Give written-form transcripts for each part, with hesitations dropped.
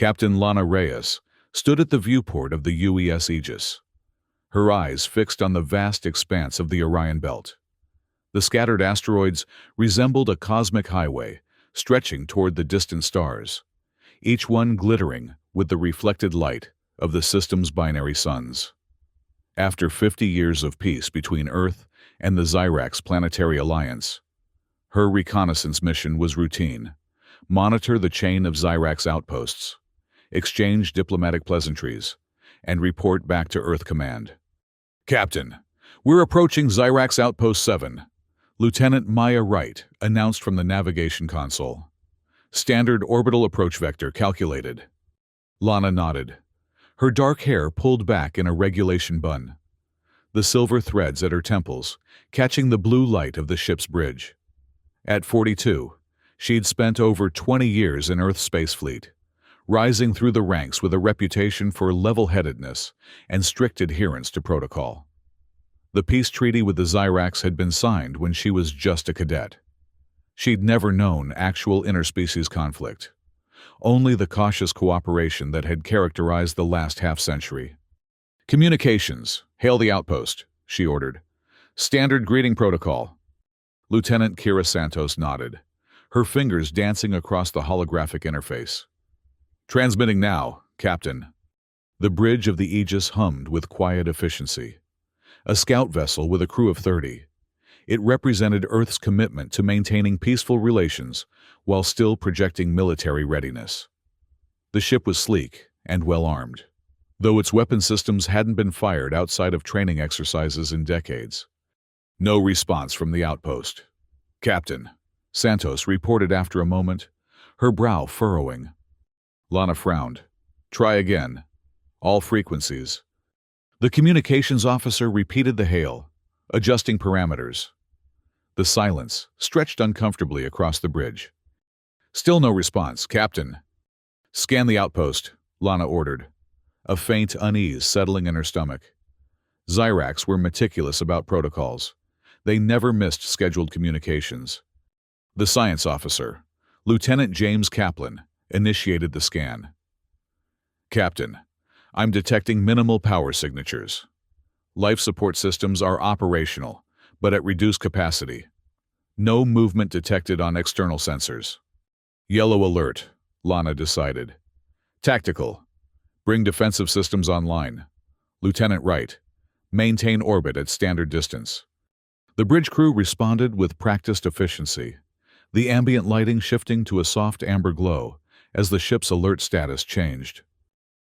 Captain Lana Reyes stood at the viewport of the UES Aegis, her eyes fixed on the vast expanse of the Orion Belt. The scattered asteroids resembled a cosmic highway stretching toward the distant stars, each one glittering with the reflected light of the system's binary suns. After 50 years of peace between Earth and the Zyrax Planetary Alliance, her reconnaissance mission was routine: monitor the chain of Zyrax outposts, exchange diplomatic pleasantries, and report back to Earth Command. "Captain, we're approaching Zyrax Outpost 7, Lieutenant Maya Wright announced from the navigation console. "Standard orbital approach vector calculated." Lana nodded, her dark hair pulled back in a regulation bun, the silver threads at her temples catching the blue light of the ship's bridge. At 42, she'd spent over 20 years in Earth's space fleet, rising through the ranks with a reputation for level-headedness and strict adherence to protocol. The peace treaty with the Zyrax had been signed when she was just a cadet. She'd never known actual interspecies conflict, only the cautious cooperation that had characterized the last half-century. "Communications, hail the outpost," she ordered. "Standard greeting protocol." Lieutenant Kira Santos nodded, her fingers dancing across the holographic interface. "Transmitting now, Captain." The bridge of the Aegis hummed with quiet efficiency. A scout vessel with a crew of 30. It represented Earth's commitment to maintaining peaceful relations while still projecting military readiness. The ship was sleek and well-armed, though its weapon systems hadn't been fired outside of training exercises in decades. No response from the outpost. "Captain," Santos reported after a moment, her brow furrowing. Lana frowned. "Try again. All frequencies." The communications officer repeated the hail, adjusting parameters. The silence stretched uncomfortably across the bridge. "Still no response, Captain." "Scan the outpost," Lana ordered, a faint unease settling in her stomach. Zyrax were meticulous about protocols. They never missed scheduled communications. The science officer, Lieutenant James Kaplan, initiated the scan. "Captain, I'm detecting minimal power signatures. Life support systems are operational, but at reduced capacity. No movement detected on external sensors." "Yellow alert," Lana decided. "Tactical. Bring defensive systems online. Lieutenant Wright, maintain orbit at standard distance." The bridge crew responded with practiced efficiency, the ambient lighting shifting to a soft amber glow as the ship's alert status changed.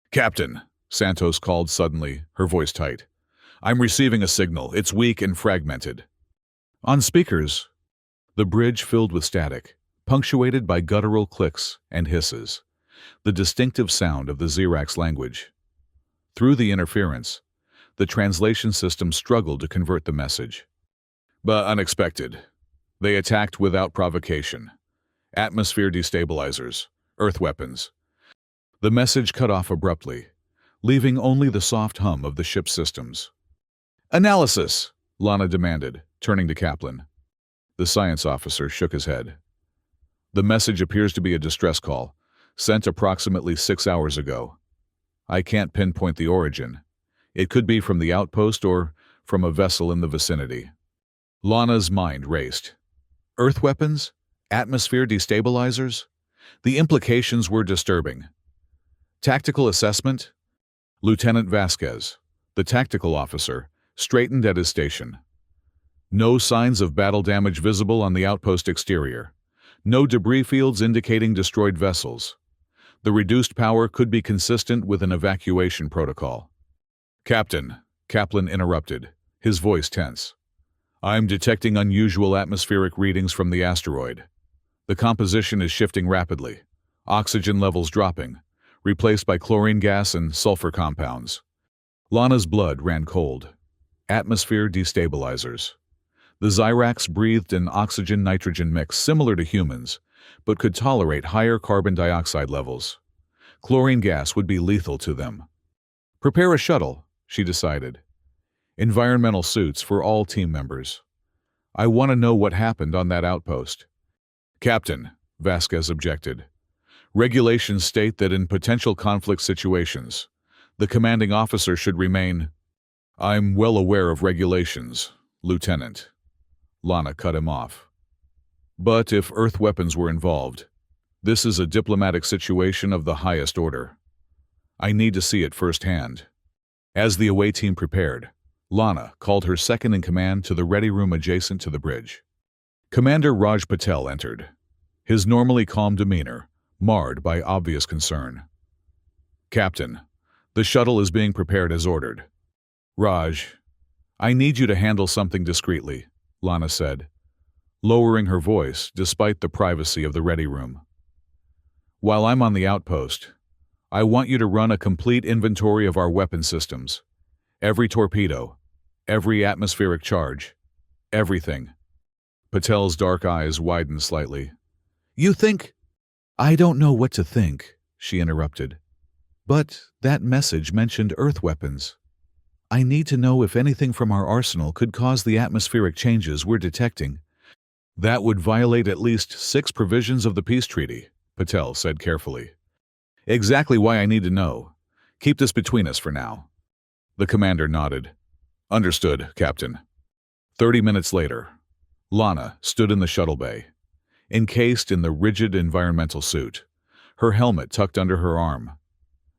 "Captain," Santos called suddenly, her voice tight. "I'm receiving a signal. It's weak and fragmented." On speakers, the bridge filled with static, punctuated by guttural clicks and hisses, the distinctive sound of the Zyrax language. Through the interference, the translation system struggled to convert the message. "But unexpected. They attacked without provocation. Atmosphere destabilizers, Earth weapons." The message cut off abruptly, leaving only the soft hum of the ship's systems. "Analysis," Lana demanded, turning to Kaplan. The science officer shook his head. "The message appears to be a distress call, sent approximately 6 hours ago. I can't pinpoint the origin. It could be from the outpost or from a vessel in the vicinity." Lana's mind raced. Earth weapons? Atmosphere destabilizers? The implications were disturbing. "Tactical assessment?" Lieutenant Vasquez, the tactical officer, straightened at his station. "No signs of battle damage visible on the outpost exterior. No debris fields indicating destroyed vessels. The reduced power could be consistent with an evacuation protocol." "Captain," Kaplan interrupted, his voice tense. "I'm detecting unusual atmospheric readings from the asteroid. The composition is shifting rapidly, oxygen levels dropping, replaced by chlorine gas and sulfur compounds." Lana's blood ran cold. Atmosphere destabilizers. The Zyrax breathed an oxygen-nitrogen mix similar to humans, but could tolerate higher carbon dioxide levels. Chlorine gas would be lethal to them. "Prepare a shuttle," she decided. "Environmental suits for all team members. I want to know what happened on that outpost." "Captain," Vasquez objected. Regulations state that in potential conflict situations, the commanding officer should remain. I'm well aware of regulations, Lieutenant. Lana cut him off. But if Earth weapons were involved, this is a diplomatic situation of the highest order. I need to see it firsthand. As the away team prepared, Lana called her second-in-command to the ready room adjacent to the bridge. Commander Raj Patel entered, his normally calm demeanor marred by obvious concern. Captain, the shuttle is being prepared as ordered. Raj, I need you to handle something discreetly, Lana said, lowering her voice despite the privacy of the ready room. While I'm on the outpost, I want you to run a complete inventory of our weapon systems. Every torpedo, every atmospheric charge, everything. Patel's dark eyes widened slightly. You think? I don't know what to think, she interrupted. But that message mentioned Earth weapons. I need to know if anything from our arsenal could cause the atmospheric changes we're detecting. That would violate at least 6 provisions of the peace treaty, Patel said carefully. Exactly why I need to know. Keep this between us for now. The commander nodded. Understood, Captain. 30 minutes later, Lana stood in the shuttle bay, encased in the rigid environmental suit, her helmet tucked under her arm.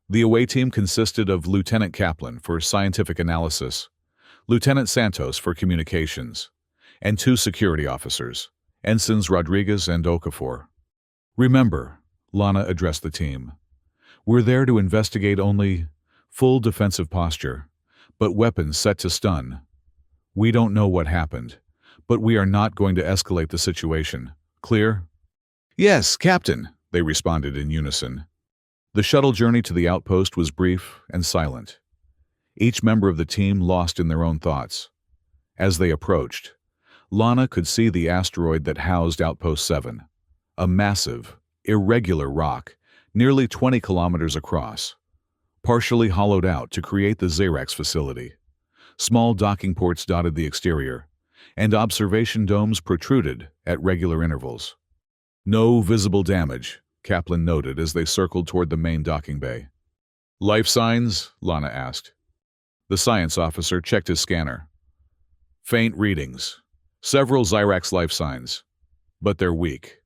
The away team consisted of Lieutenant Kaplan for scientific analysis, Lieutenant Santos for communications, and 2 security officers, Ensigns Rodriguez and Okafor. Remember, Lana addressed the team, we're there to investigate only full defensive posture, but weapons set to stun. We don't know what happened, but we are not going to escalate the situation. Clear? Yes, Captain, they responded in unison. The shuttle journey to the outpost was brief and silent. Each member of the team lost in their own thoughts. As they approached, Lana could see the asteroid that housed Outpost 7, a massive, irregular rock nearly 20 kilometers across, partially hollowed out to create the Xerax facility. Small docking ports dotted the exterior, and observation domes protruded at regular intervals. No visible damage, Kaplan noted as they circled toward the main docking bay. Life signs? Lana asked. The science officer checked his scanner. Faint readings. Several Xerax life signs. But they're weak.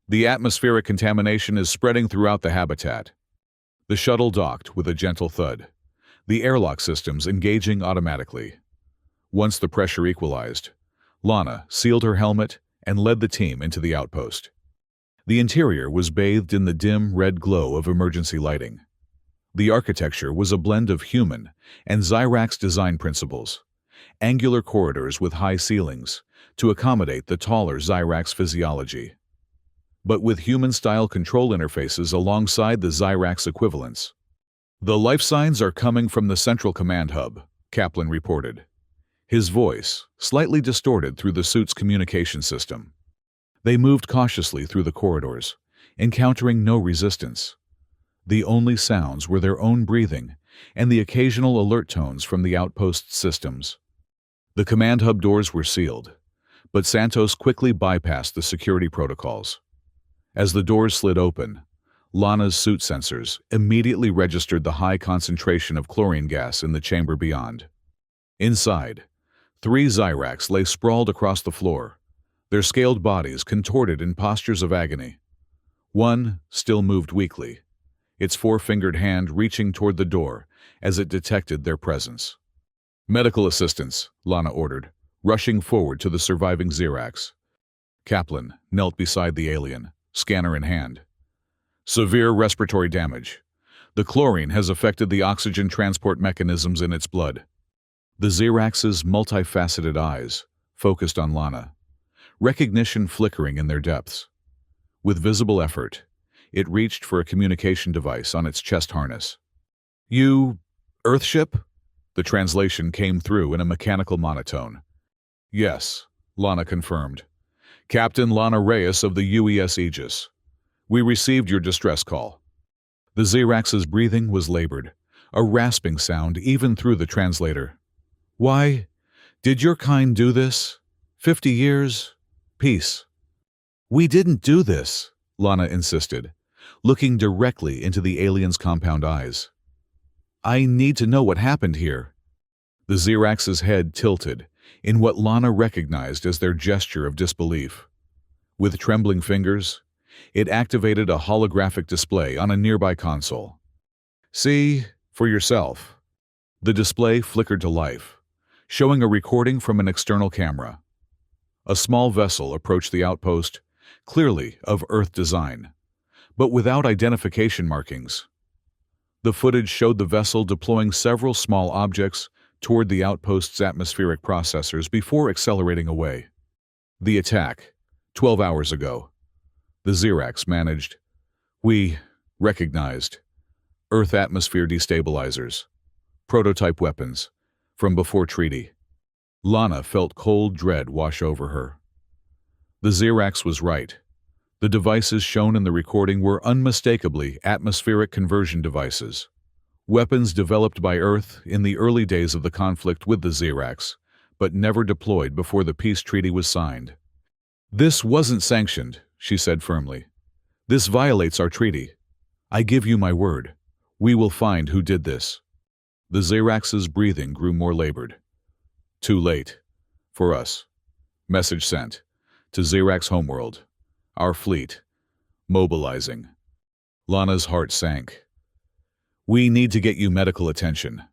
The atmospheric contamination is spreading throughout the habitat. The shuttle docked with a gentle thud, the airlock systems engaging automatically. Once the pressure equalized, Lana sealed her helmet and led the team into the outpost. The interior was bathed in the dim red glow of emergency lighting. The architecture was a blend of human and Xerax design principles, angular corridors with high ceilings to accommodate the taller Xerax physiology, but with human-style control interfaces alongside the Xerax equivalents. The life signs are coming from the central command hub, Kaplan reported, his voice slightly distorted through the suit's communication system. They moved cautiously through the corridors, encountering no resistance. The only sounds were their own breathing and the occasional alert tones from the outpost systems. The command hub doors were sealed, but Santos quickly bypassed the security protocols. As the doors slid open, Lana's suit sensors immediately registered the high concentration of chlorine gas in the chamber beyond. Inside, 3 Xerax lay sprawled across the floor, their scaled bodies contorted in postures of agony. One still moved weakly, its 4-fingered hand reaching toward the door as it detected their presence. Medical assistance, Lana ordered, rushing forward to the surviving Xerax. Kaplan knelt beside the alien, scanner in hand. Severe respiratory damage. The chlorine has affected the oxygen transport mechanisms in its blood. The Xerax's multifaceted eyes focused on Lana, recognition flickering in their depths. With visible effort, it reached for a communication device on its chest harness. You... Earthship? The translation came through in a mechanical monotone. Yes, Lana confirmed. Captain Lana Reyes of the UES Aegis. We received your distress call. The Xerax's breathing was labored, a rasping sound even through the translator. Why? Did your kind do this? 50 years? Peace. We didn't do this, Lana insisted. looking directly into the alien's compound eyes. "I need to know what happened here." The Xerax's head tilted in what Lana recognized as their gesture of disbelief. With trembling fingers, it activated a holographic display on a nearby console. "See for yourself." The display flickered to life, showing a recording from an external camera. A small vessel approached the outpost, clearly of Earth design, but without identification markings. The footage showed the vessel deploying several small objects toward the outpost's atmospheric processors before accelerating away. "The attack, 12 hours ago," the Xerax managed. "We recognized Earth atmosphere destabilizers, prototype weapons, from before treaty." Lana felt cold dread wash over her. The Xerax was right. The devices shown in the recording were unmistakably atmospheric conversion devices, weapons developed by Earth in the early days of the conflict with the Xerax, but never deployed before the peace treaty was signed. "This wasn't sanctioned," she said firmly. "This violates our treaty. I give you my word. We will find who did this." The Xerax's breathing grew more labored. "Too late. For us. Message sent. To Xerax homeworld. Our fleet. Mobilizing." Lana's heart sank. "We need to get you medical attention.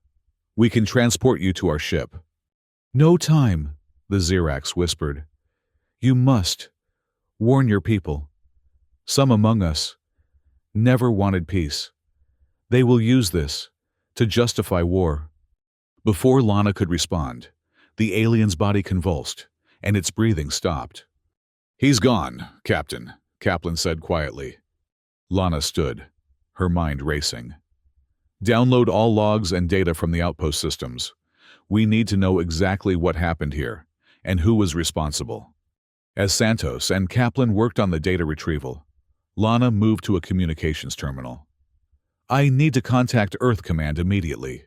We can transport you to our ship." "No time," the Xerax whispered. "You must warn your people. Some among us never wanted peace. They will use this to justify war." Before Lana could respond, the alien's body convulsed, and its breathing stopped. "He's gone, Captain," Kaplan said quietly. Lana stood, her mind racing. "Download all logs and data from the outpost systems. We need to know exactly what happened here, and who was responsible." As Santos and Kaplan worked on the data retrieval, Lana moved to a communications terminal. "I need to contact Earth Command immediately."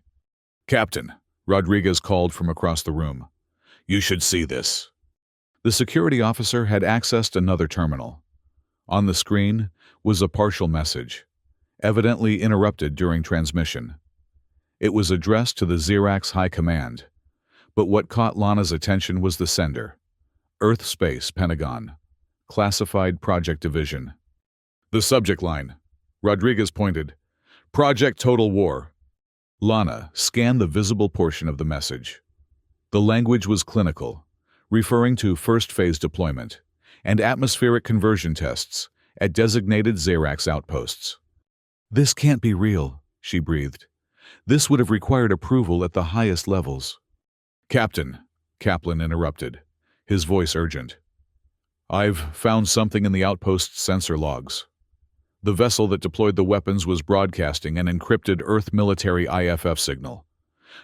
"Captain," Rodriguez called from across the room. "You should see this." The security officer had accessed another terminal. On the screen was a partial message, evidently interrupted during transmission. It was addressed to the Xerax High Command, but what caught Lana's attention was the sender. Earth Space Pentagon, Classified Project Division. The subject line, Rodriguez pointed, "Project Total War." Lana scanned the visible portion of the message. The language was clinical, referring to first-phase deployment and atmospheric conversion tests at designated Xerax outposts. "This can't be real," she breathed. "This would have required approval at the highest levels." "Captain," Kaplan interrupted, his voice urgent. "I've found something in the outpost's sensor logs. The vessel that deployed the weapons was broadcasting an encrypted Earth military IFF signal.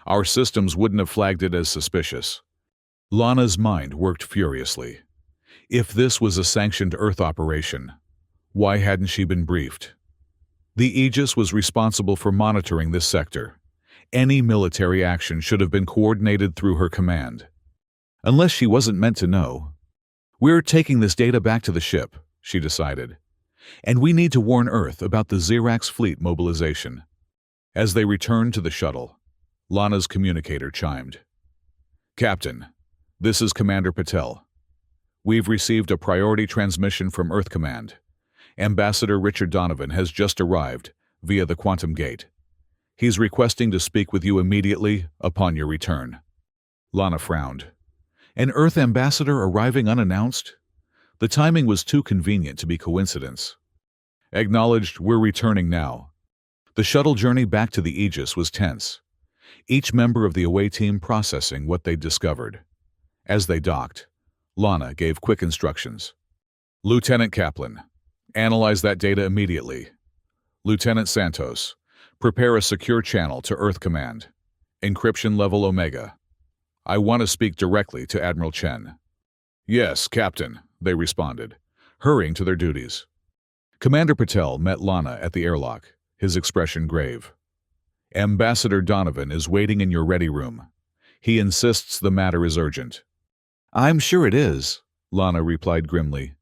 Our systems wouldn't have flagged it as suspicious." Lana's mind worked furiously. If this was a sanctioned Earth operation, why hadn't she been briefed? The Aegis was responsible for monitoring this sector. Any military action should have been coordinated through her command. Unless she wasn't meant to know. "We're taking this data back to the ship," she decided. "And we need to warn Earth about the Xerax fleet mobilization." As they returned to the shuttle, Lana's communicator chimed. "Captain, this is Commander Patel. We've received a priority transmission from Earth Command. Ambassador Richard Donovan has just arrived via the Quantum Gate. He's requesting to speak with you immediately upon your return." Lana frowned. An Earth ambassador arriving unannounced? The timing was too convenient to be coincidence. "Acknowledged, we're returning now." The shuttle journey back to the Aegis was tense, each member of the away team processing what they'd discovered. As they docked, Lana gave quick instructions. "Lieutenant Kaplan, analyze that data immediately. Lieutenant Santos, prepare a secure channel to Earth Command. Encryption level Omega. I want to speak directly to Admiral Chen." "Yes, Captain," they responded, hurrying to their duties. Commander Patel met Lana at the airlock, his expression grave. "Ambassador Donovan is waiting in your ready room. He insists the matter is urgent." "I'm sure it is," Lana replied grimly.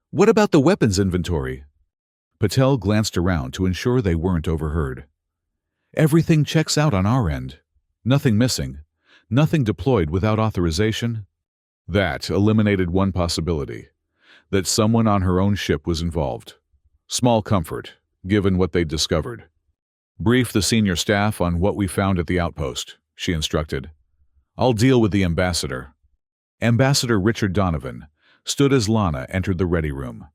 "What about the weapons inventory?" Patel glanced around to ensure they weren't overheard. Everything checks out on our end. Nothing missing. Nothing deployed without authorization. That eliminated one possibility, that someone on her own ship was involved. Small comfort, given what they'd discovered. Brief the senior staff on what we found at the outpost, she instructed. I'll deal with the ambassador. Ambassador Richard Donovan stood as Lana entered the ready room.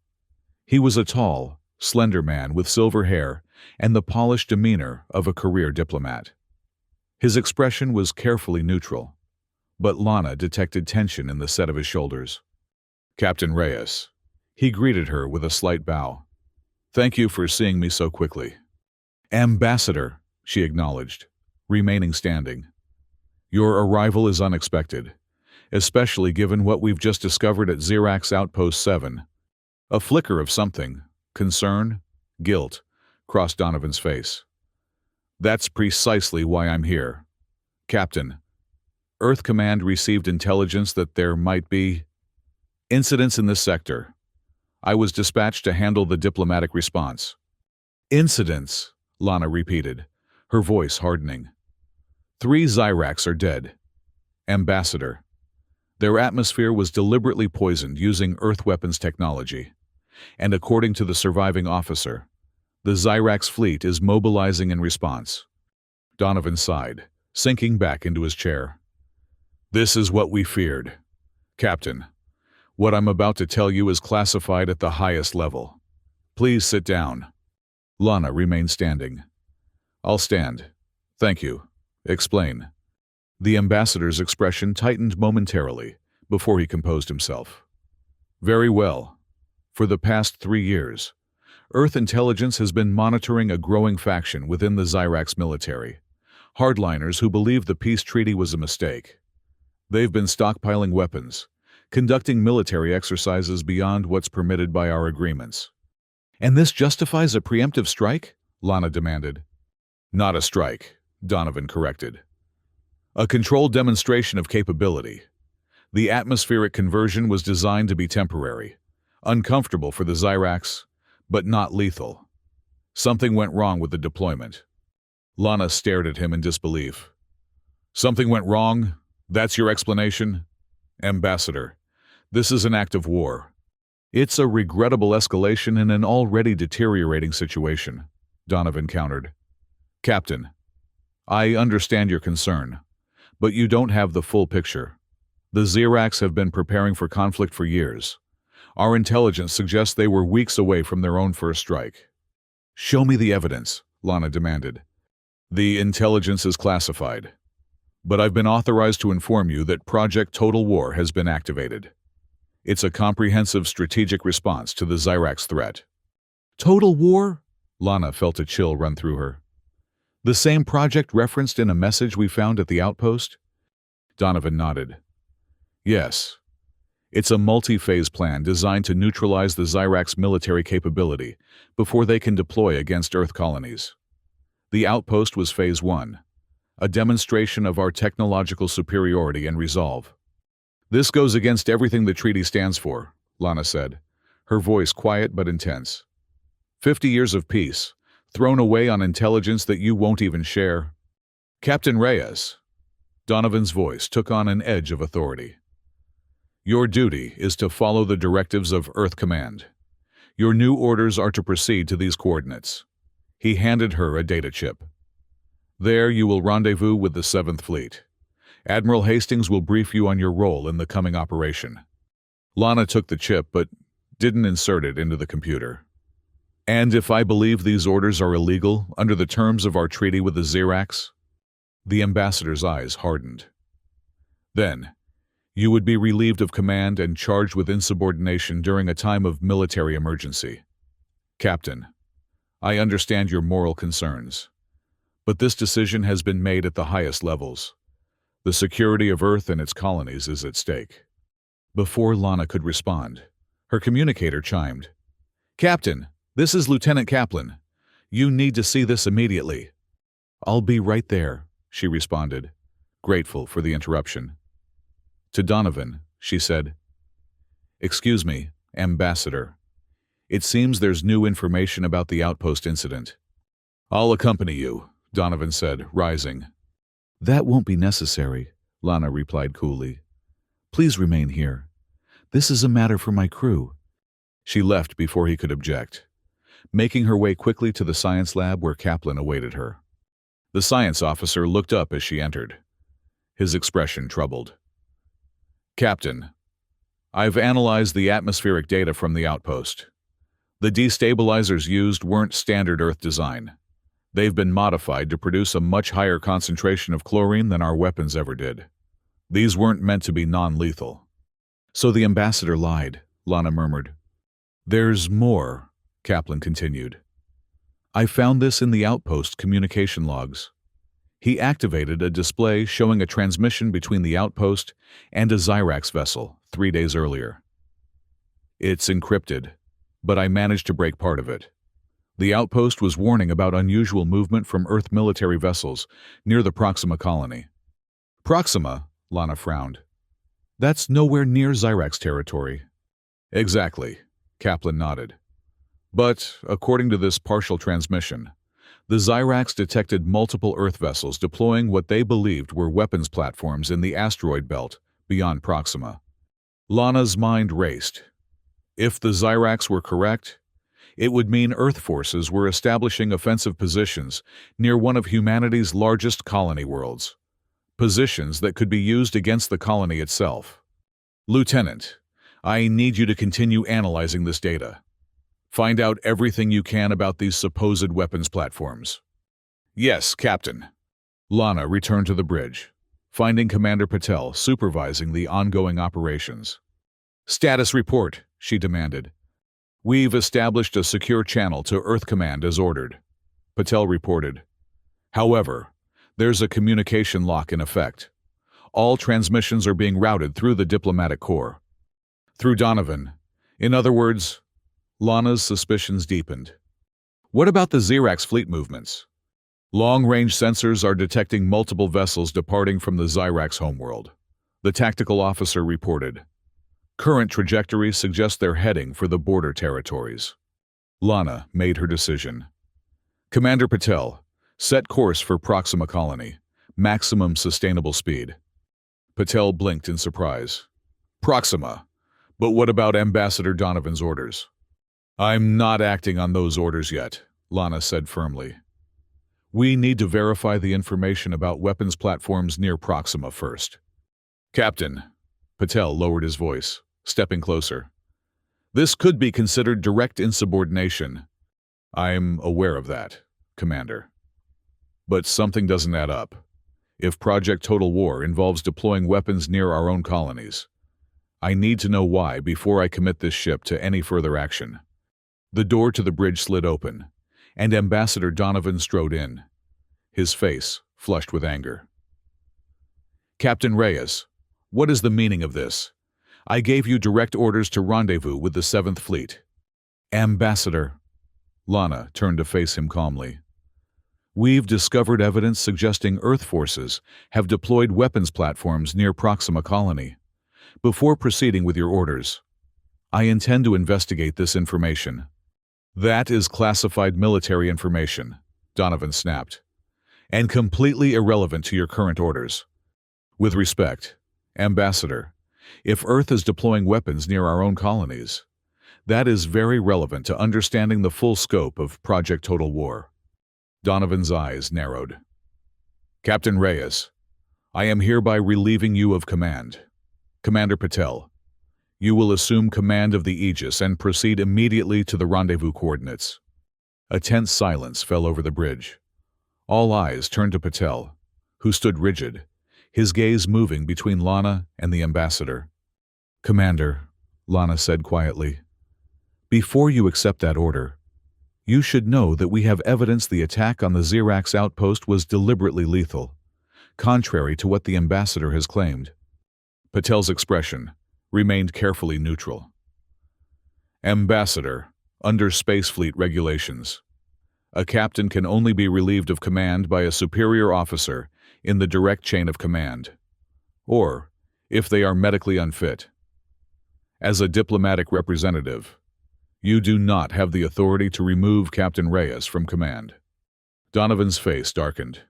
He was a tall, slender man with silver hair and the polished demeanor of a career diplomat. His expression was carefully neutral, but Lana detected tension in the set of his shoulders. Captain Reyes. He greeted her with a slight bow. Thank you for seeing me so quickly. Ambassador, she acknowledged, remaining standing. Your arrival is unexpected, especially given what we've just discovered at Xerax Outpost 7. A flicker of something, concern, guilt, crossed Donovan's face. That's precisely why I'm here. Captain, Earth Command received intelligence that there might be incidents in this sector. I was dispatched to handle the diplomatic response. Incidents, Lana repeated, her voice hardening. 3 Xyrax are dead. Ambassador. Their atmosphere was deliberately poisoned using Earth weapons technology. And according to the surviving officer, the Xyrax fleet is mobilizing in response. Donovan sighed, sinking back into his chair. This is what we feared. Captain, what I'm about to tell you is classified at the highest level. Please sit down. Lana remained standing. I'll stand. Thank you. Explain. The ambassador's expression tightened momentarily before he composed himself. Very well. For the past 3 years, Earth intelligence has been monitoring a growing faction within the Xyrax military, hardliners who believe the peace treaty was a mistake. They've been stockpiling weapons, conducting military exercises beyond what's permitted by our agreements. And this justifies a preemptive strike? Lana demanded. Not a strike, Donovan corrected. A controlled demonstration of capability. The atmospheric conversion was designed to be temporary, uncomfortable for the Xyrax, but not lethal. Something went wrong with the deployment. Lana stared at him in disbelief. Something went wrong? That's your explanation? Ambassador, this is an act of war. It's a regrettable escalation in an already deteriorating situation, Donovan countered. Captain, I understand your concern, but you don't have the full picture. The Xerax have been preparing for conflict for years. Our intelligence suggests they were weeks away from their own first strike. Show me the evidence, Lana demanded. The intelligence is classified, but I've been authorized to inform you that Project Total War has been activated. It's a comprehensive strategic response to the Xyrax threat. Total War? Lana felt a chill run through her. The same project referenced in a message we found at the outpost? Donovan nodded. Yes. It's a multi-phase plan designed to neutralize the Xyrax military capability before they can deploy against Earth colonies. The outpost was Phase 1, a demonstration of our technological superiority and resolve. This goes against everything the treaty stands for, Lana said, her voice quiet but intense. 50 years of peace, thrown away on intelligence that you won't even share. Captain Reyes. Donovan's voice took on an edge of authority. Your duty is to follow the directives of Earth Command. Your new orders are to proceed to these coordinates. He handed her a data chip. There you will rendezvous with the 7th Fleet. Admiral Hastings will brief you on your role in the coming operation. Lana took the chip but didn't insert it into the computer. And if I believe these orders are illegal under the terms of our treaty with the Xerax? The ambassador's eyes hardened. Then, you would be relieved of command and charged with insubordination during a time of military emergency. Captain, I understand your moral concerns, but this decision has been made at the highest levels. The security of Earth and its colonies is at stake. Before Lana could respond, her communicator chimed. Captain, this is Lieutenant Kaplan. You need to see this immediately. I'll be right there, she responded, grateful for the interruption. To Donovan, she said, Excuse me, Ambassador. It seems there's new information about the outpost incident. I'll accompany you, Donovan said, rising. That won't be necessary, Lana replied coolly. Please remain here. This is a matter for my crew. She left before he could object, making her way quickly to the science lab where Kaplan awaited her. The science officer looked up as she entered, his expression troubled. Captain, I've analyzed the atmospheric data from the outpost. The destabilizers used weren't standard Earth design. They've been modified to produce a much higher concentration of chlorine than our weapons ever did. These weren't meant to be non-lethal. So the ambassador lied, Lana murmured. There's more, Kaplan continued. I found this in the outpost communication logs. He activated a display showing a transmission between the outpost and a Xyrax vessel 3 days earlier. It's encrypted, but I managed to break part of it. The outpost was warning about unusual movement from Earth military vessels near the Proxima colony. Proxima? Lana frowned. That's nowhere near Xyrax territory. Exactly, Kaplan nodded. But, according to this partial transmission, the Xyrax detected multiple Earth vessels deploying what they believed were weapons platforms in the asteroid belt beyond Proxima. Lana's mind raced. If the Xyrax were correct, it would mean Earth forces were establishing offensive positions near one of humanity's largest colony worlds, positions that could be used against the colony itself. Lieutenant, I need you to continue analyzing this data. Find out everything you can about these supposed weapons platforms. Yes, Captain. Lana returned to the bridge, finding Commander Patel supervising the ongoing operations. Status report, she demanded. We've established a secure channel to Earth Command as ordered, Patel reported. However, there's a communication lock in effect. All transmissions are being routed through the diplomatic corps. Through Donovan. In other words, Lana's suspicions deepened. What about the Xyrax fleet movements? Long-range sensors are detecting multiple vessels departing from the Xyrax homeworld, the tactical officer reported. Current trajectories suggest they're heading for the border territories. Lana made her decision. Commander Patel, set course for Proxima Colony, maximum sustainable speed. Patel blinked in surprise. Proxima? But what about Ambassador Donovan's orders? I'm not acting on those orders yet, Lana said firmly. We need to verify the information about weapons platforms near Proxima first. Captain, Patel lowered his voice, stepping closer. This could be considered direct insubordination. I'm aware of that, Commander. But something doesn't add up. If Project Total War involves deploying weapons near our own colonies, I need to know why before I commit this ship to any further action. The door to the bridge slid open, and Ambassador Donovan strode in, his face flushed with anger. Captain Reyes, what is the meaning of this? I gave you direct orders to rendezvous with the 7th Fleet. Ambassador. Lana turned to face him calmly. We've discovered evidence suggesting Earth forces have deployed weapons platforms near Proxima Colony. Before proceeding with your orders, I intend to investigate this information. That is classified military information, Donovan snapped, and completely irrelevant to your current orders. With respect, Ambassador, if Earth is deploying weapons near our own colonies, that is very relevant to understanding the full scope of Project Total War. Donovan's eyes narrowed. Captain Reyes, I am hereby relieving you of command. Commander Patel, you will assume command of the Aegis and proceed immediately to the rendezvous coordinates. A tense silence fell over the bridge. All eyes turned to Patel, who stood rigid, his gaze moving between Lana and the ambassador. Commander, Lana said quietly, before you accept that order, you should know that we have evidence the attack on the Xyrax outpost was deliberately lethal, contrary to what the ambassador has claimed. Patel's expression remained carefully neutral. Ambassador, under Space Fleet regulations, a captain can only be relieved of command by a superior officer in the direct chain of command, or if they are medically unfit. As a diplomatic representative, You do not have the authority to remove Captain Reyes from command. Donovan's face darkened.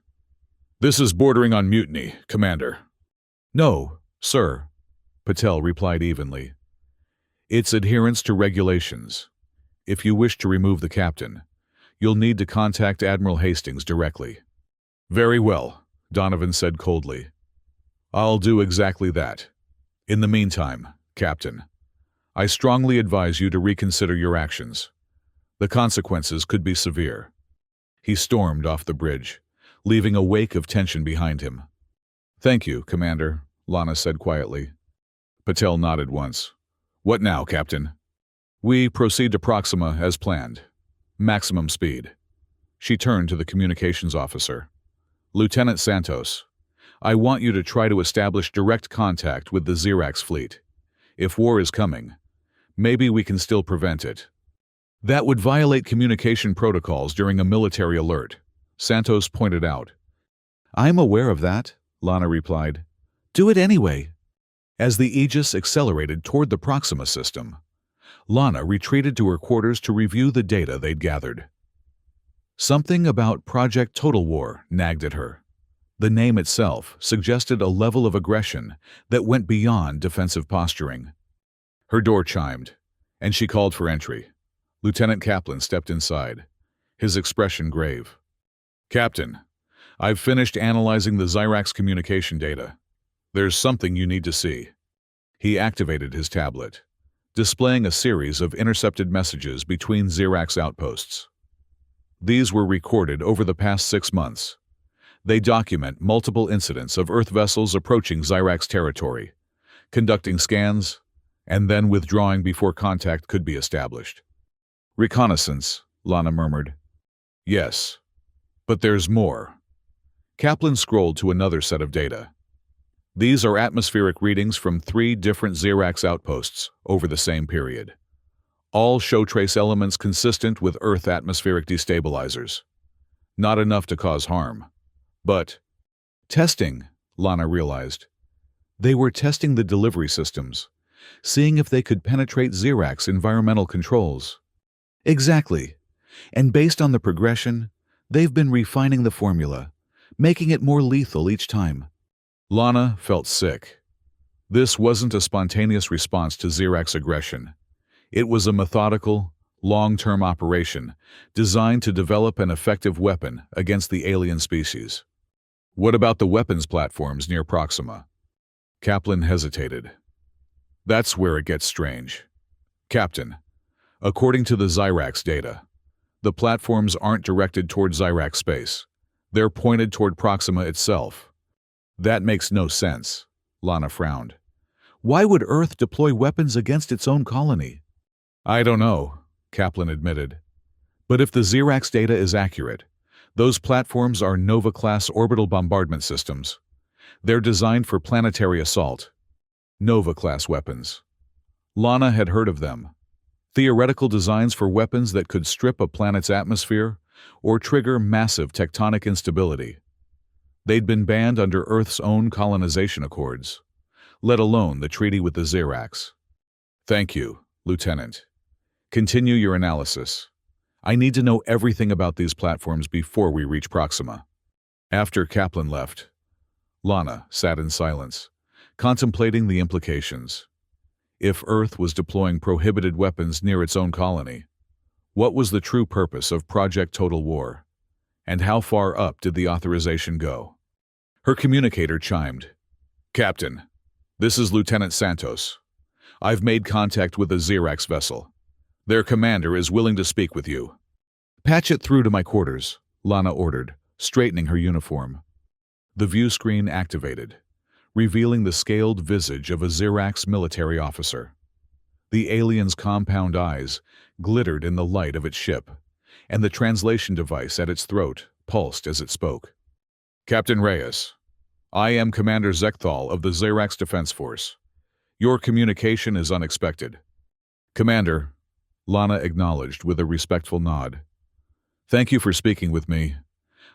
This is bordering on mutiny, Commander. No, sir, Patel replied evenly. It's adherence to regulations. If you wish to remove the captain, you'll need to contact Admiral Hastings directly. Very well, Donovan said coldly. I'll do exactly that. In the meantime, Captain, I strongly advise you to reconsider your actions. The consequences could be severe. He stormed off the bridge, leaving a wake of tension behind him. Thank you, Commander, Lana said quietly. Patel nodded once. What now, Captain? We proceed to Proxima as planned. Maximum speed. She turned to the communications officer. Lieutenant Santos, I want you to try to establish direct contact with the Xerax fleet. If war is coming, maybe we can still prevent it. That would violate communication protocols during a military alert, Santos pointed out. I'm aware of that, Lana replied. Do it anyway. As the Aegis accelerated toward the Proxima system, Lana retreated to her quarters to review the data they'd gathered. Something about Project Total War nagged at her. The name itself suggested a level of aggression that went beyond defensive posturing. Her door chimed, and she called for entry. Lieutenant Kaplan stepped inside, his expression grave. Captain, I've finished analyzing the Xerax communication data. There's something you need to see. He activated his tablet, displaying a series of intercepted messages between Xerax outposts. These were recorded over the past 6 months. They document multiple incidents of Earth vessels approaching Xerax territory, conducting scans, and then withdrawing before contact could be established. Reconnaissance, Lana murmured. Yes, but there's more. Kaplan scrolled to another set of data. These are atmospheric readings from 3 different Xerax outposts over the same period. All show trace elements consistent with Earth atmospheric destabilizers. Not enough to cause harm. But testing, Lana realized. They were testing the delivery systems, seeing if they could penetrate Xerax environmental controls. Exactly. And based on the progression, they've been refining the formula, making it more lethal each time. Lana felt sick. This wasn't a spontaneous response to Xerax aggression. It was a methodical, long-term operation designed to develop an effective weapon against the alien species. What about the weapons platforms near Proxima? Kaplan hesitated. That's where it gets strange. Captain, according to the Xerax data, the platforms aren't directed toward Xerax space. They're pointed toward Proxima itself. That makes no sense, Lana frowned. Why would Earth deploy weapons against its own colony? I don't know, Kaplan admitted. But if the Xerax data is accurate, those platforms are Nova-class orbital bombardment systems. They're designed for planetary assault. Nova-class weapons. Lana had heard of them. Theoretical designs for weapons that could strip a planet's atmosphere or trigger massive tectonic instability. They'd been banned under Earth's own colonization accords, let alone the treaty with the Xerax. Thank you, Lieutenant. Continue your analysis. I need to know everything about these platforms before we reach Proxima. After Kaplan left, Lana sat in silence, contemplating the implications. If Earth was deploying prohibited weapons near its own colony, what was the true purpose of Project Total War? And how far up did the authorization go? Her communicator chimed. Captain, this is Lieutenant Santos. I've made contact with a Xerax vessel. Their commander is willing to speak with you. Patch it through to my quarters, Lana ordered, straightening her uniform. The view screen activated, revealing the scaled visage of a Xerax military officer. The alien's compound eyes glittered in the light of its ship, and the translation device at its throat pulsed as it spoke. Captain Reyes, I am Commander Zekthal of the Xerax Defense Force. Your communication is unexpected. Commander, Lana acknowledged with a respectful nod. Thank you for speaking with me.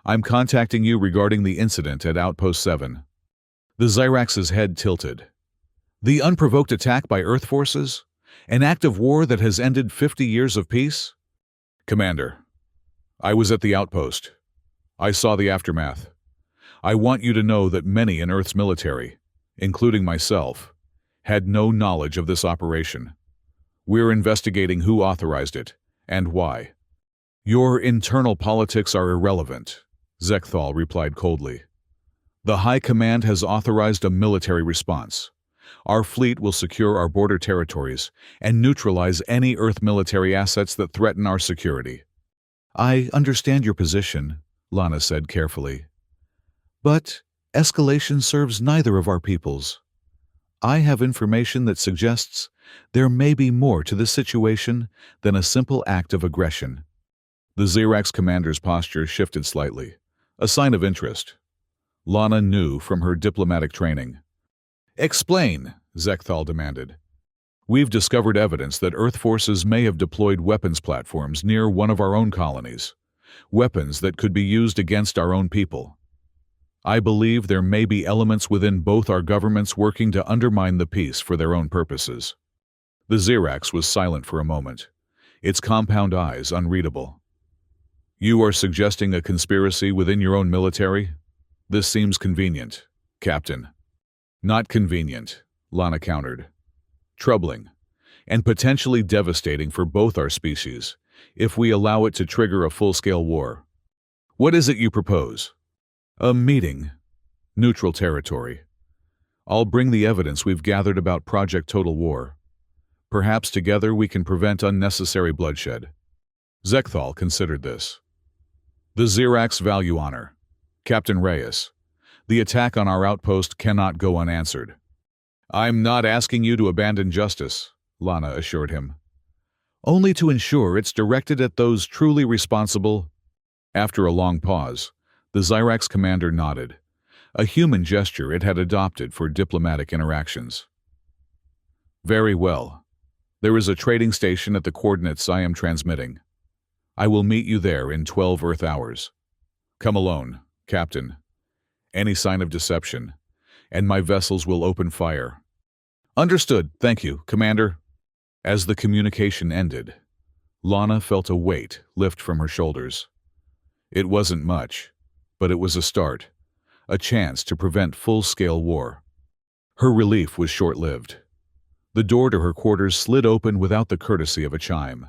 I'm contacting you regarding the incident at Outpost 7. The Xerax's head tilted. The unprovoked attack by Earth forces? An act of war that has ended 50 years of peace? Commander, I was at the outpost. I saw the aftermath. I want you to know that many in Earth's military, including myself, had no knowledge of this operation. We're investigating who authorized it and why. Your internal politics are irrelevant, Zekthal replied coldly. The High Command has authorized a military response. Our fleet will secure our border territories and neutralize any Earth military assets that threaten our security. I understand your position, Lana said carefully. But escalation serves neither of our peoples. I have information that suggests there may be more to this situation than a simple act of aggression. The Xerax commander's posture shifted slightly, a sign of interest. Lana knew from her diplomatic training. Explain, Zekthal demanded. We've discovered evidence that Earth forces may have deployed weapons platforms near one of our own colonies, weapons that could be used against our own people. I believe there may be elements within both our governments working to undermine the peace for their own purposes. The Xerax was silent for a moment, its compound eyes unreadable. You are suggesting a conspiracy within your own military? This seems convenient, Captain. Not convenient, Lana countered. Troubling, and potentially devastating for both our species, if we allow it to trigger a full-scale war. What is it you propose? A meeting. Neutral territory. I'll bring the evidence we've gathered about Project Total War. Perhaps together we can prevent unnecessary bloodshed. Zekthal considered this. The Xerax value honor. Captain Reyes, the attack on our outpost cannot go unanswered. I'm not asking you to abandon justice, Lana assured him. Only to ensure it's directed at those truly responsible. After a long pause, the Xerax commander nodded, a human gesture it had adopted for diplomatic interactions. Very well. There is a trading station at the coordinates I am transmitting. I will meet you there in 12 Earth hours. Come alone, Captain. Any sign of deception, and my vessels will open fire. Understood, thank you, Commander. As the communication ended, Lana felt a weight lift from her shoulders. It wasn't much, but it was a start, a chance to prevent full-scale war. Her relief was short-lived. The door to her quarters slid open without the courtesy of a chime,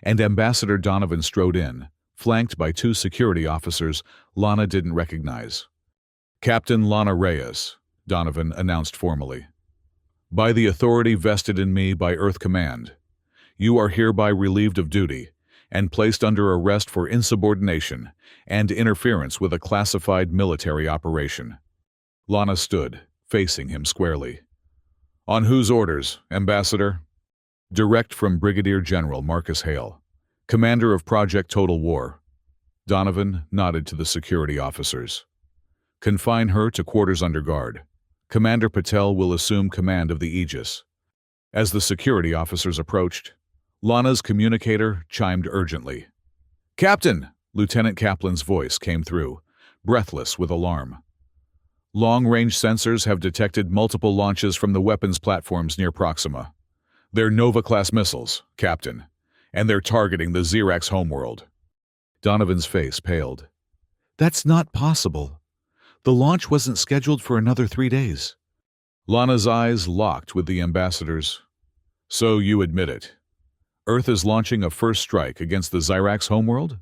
and Ambassador Donovan strode in, flanked by two security officers Lana didn't recognize. Captain Lana Reyes, Donovan announced formally. By the authority vested in me by Earth Command, you are hereby relieved of duty and placed under arrest for insubordination and interference with a classified military operation. Lana stood, facing him squarely. On whose orders, Ambassador? Direct from Brigadier General Marcus Hale, commander of Project Total War. Donovan nodded to the security officers. Confine her to quarters under guard. Commander Patel will assume command of the Aegis. As the security officers approached, Lana's communicator chimed urgently. Captain! Lieutenant Kaplan's voice came through, breathless with alarm. Long-range sensors have detected multiple launches from the weapons platforms near Proxima. They're Nova-class missiles, Captain, and they're targeting the Xerax homeworld. Donovan's face paled. That's not possible. The launch wasn't scheduled for another 3 days. Lana's eyes locked with the ambassador's. So you admit it. Earth is launching a first strike against the Xerax homeworld?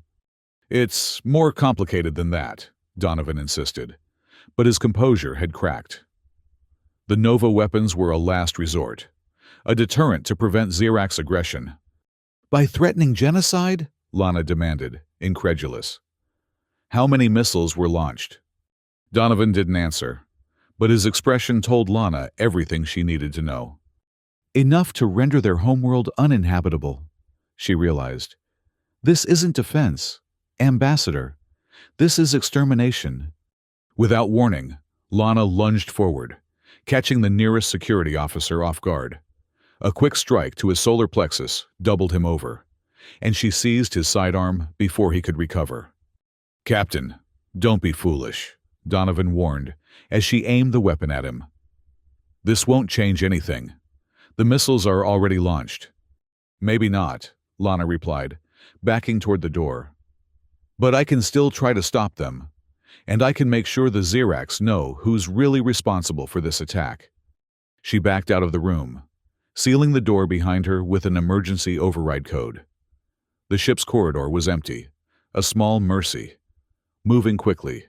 It's more complicated than that, Donovan insisted, but his composure had cracked. The Nova weapons were a last resort, a deterrent to prevent Xerax aggression. By threatening genocide? Lana demanded, incredulous. How many missiles were launched? Donovan didn't answer, but his expression told Lana everything she needed to know. Enough to render their homeworld uninhabitable, she realized. This isn't defense, Ambassador. This is extermination. Without warning, Lana lunged forward, catching the nearest security officer off guard. A quick strike to his solar plexus doubled him over, and she seized his sidearm before he could recover. Captain, don't be foolish, Donovan warned as she aimed the weapon at him. This won't change anything. The missiles are already launched. Maybe not, Lana replied, backing toward the door. But I can still try to stop them, and I can make sure the Zirax know who's really responsible for this attack. She backed out of the room, sealing the door behind her with an emergency override code. The ship's corridor was empty, a small mercy. Moving quickly,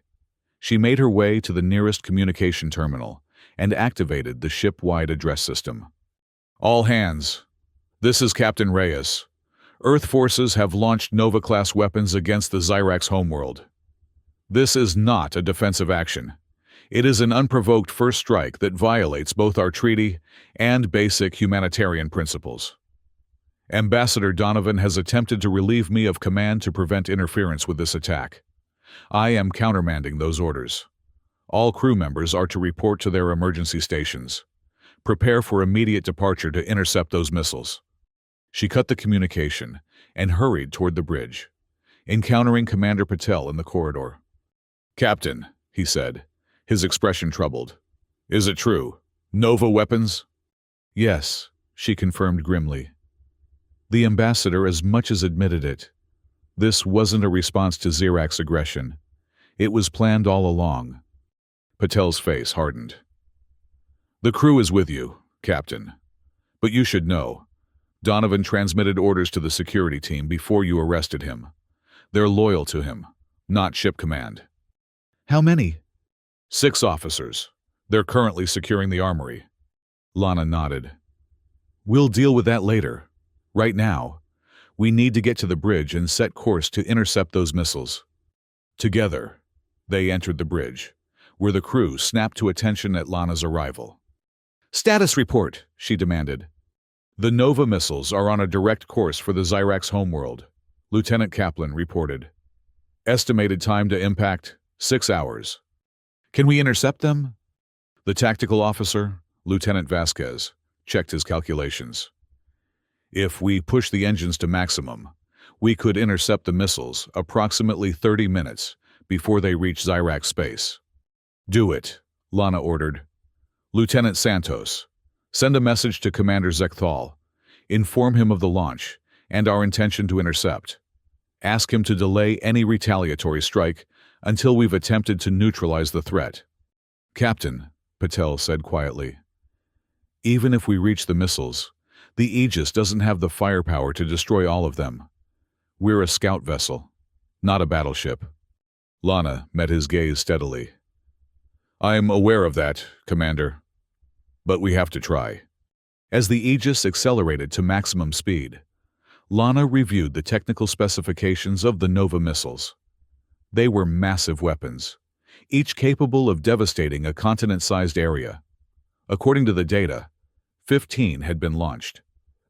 she made her way to the nearest communication terminal and activated the ship-wide address system. All hands. This is Captain Reyes. Earth forces have launched Nova-class weapons against the Zirax homeworld. This is not a defensive action. It is an unprovoked first strike that violates both our treaty and basic humanitarian principles. Ambassador Donovan has attempted to relieve me of command to prevent interference with this attack. I am countermanding those orders. All crew members are to report to their emergency stations. Prepare for immediate departure to intercept those missiles. She cut the communication and hurried toward the bridge, encountering Commander Patel in the corridor. "Captain," he said, his expression troubled. "Is it true? Nova weapons?" "Yes," she confirmed grimly. The ambassador as much as admitted it. This wasn't a response to Zirax aggression. It was planned all along. Patel's face hardened. "The crew is with you, Captain. But you should know, Donovan transmitted orders to the security team before you arrested him. They're loyal to him, not ship command." "How many?" "6 officers. They're currently securing the armory." Lana nodded. "We'll deal with that later. Right now, we need to get to the bridge and set course to intercept those missiles." Together, they entered the bridge, where the crew snapped to attention at Lana's arrival. "Status report," she demanded. "The Nova missiles are on a direct course for the Zirax homeworld," Lieutenant Kaplan reported. "Estimated time to impact, 6 hours. Can we intercept them?" The tactical officer, Lieutenant Vasquez, checked his calculations. "If we push the engines to maximum, we could intercept the missiles approximately 30 minutes before they reach Zirax space." "Do it," Lana ordered. "Lieutenant Santos, send a message to Commander Zekthal. Inform him of the launch and our intention to intercept. Ask him to delay any retaliatory strike until we've attempted to neutralize the threat." "Captain," Patel said quietly, "even if we reach the missiles, the Aegis doesn't have the firepower to destroy all of them. We're a scout vessel, not a battleship." Lana met his gaze steadily. "I'm aware of that, Commander. But we have to try." As the Aegis accelerated to maximum speed, Lana reviewed the technical specifications of the Nova missiles. They were massive weapons, each capable of devastating a continent-sized area. According to the data, 15 had been launched,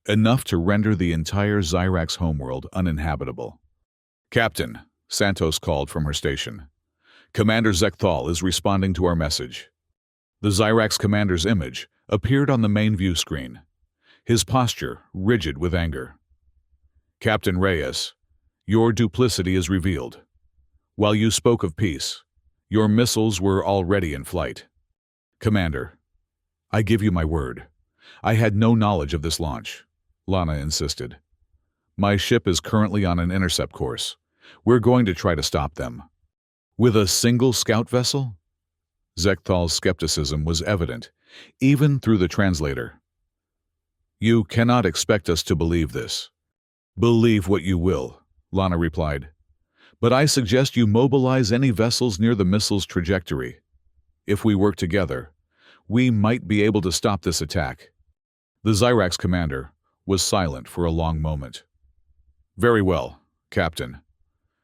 enough to render the entire Zirax homeworld uninhabitable. "Captain," Santos called from her station. "Commander Zekthal is responding to our message." The Zirax commander's image appeared on the main view screen, his posture rigid with anger. "Captain Reyes, your duplicity is revealed. While you spoke of peace, your missiles were already in flight." "Commander, I give you my word. I had no knowledge of this launch," Lana insisted. "My ship is currently on an intercept course. We're going to try to stop them." "With a single scout vessel?" Zekthal's skepticism was evident, even through the translator. "You cannot expect us to believe this." "Believe what you will," Lana replied. "But I suggest you mobilize any vessels near the missile's trajectory. If we work together, we might be able to stop this attack." The Zirax commander was silent for a long moment. "Very well, Captain.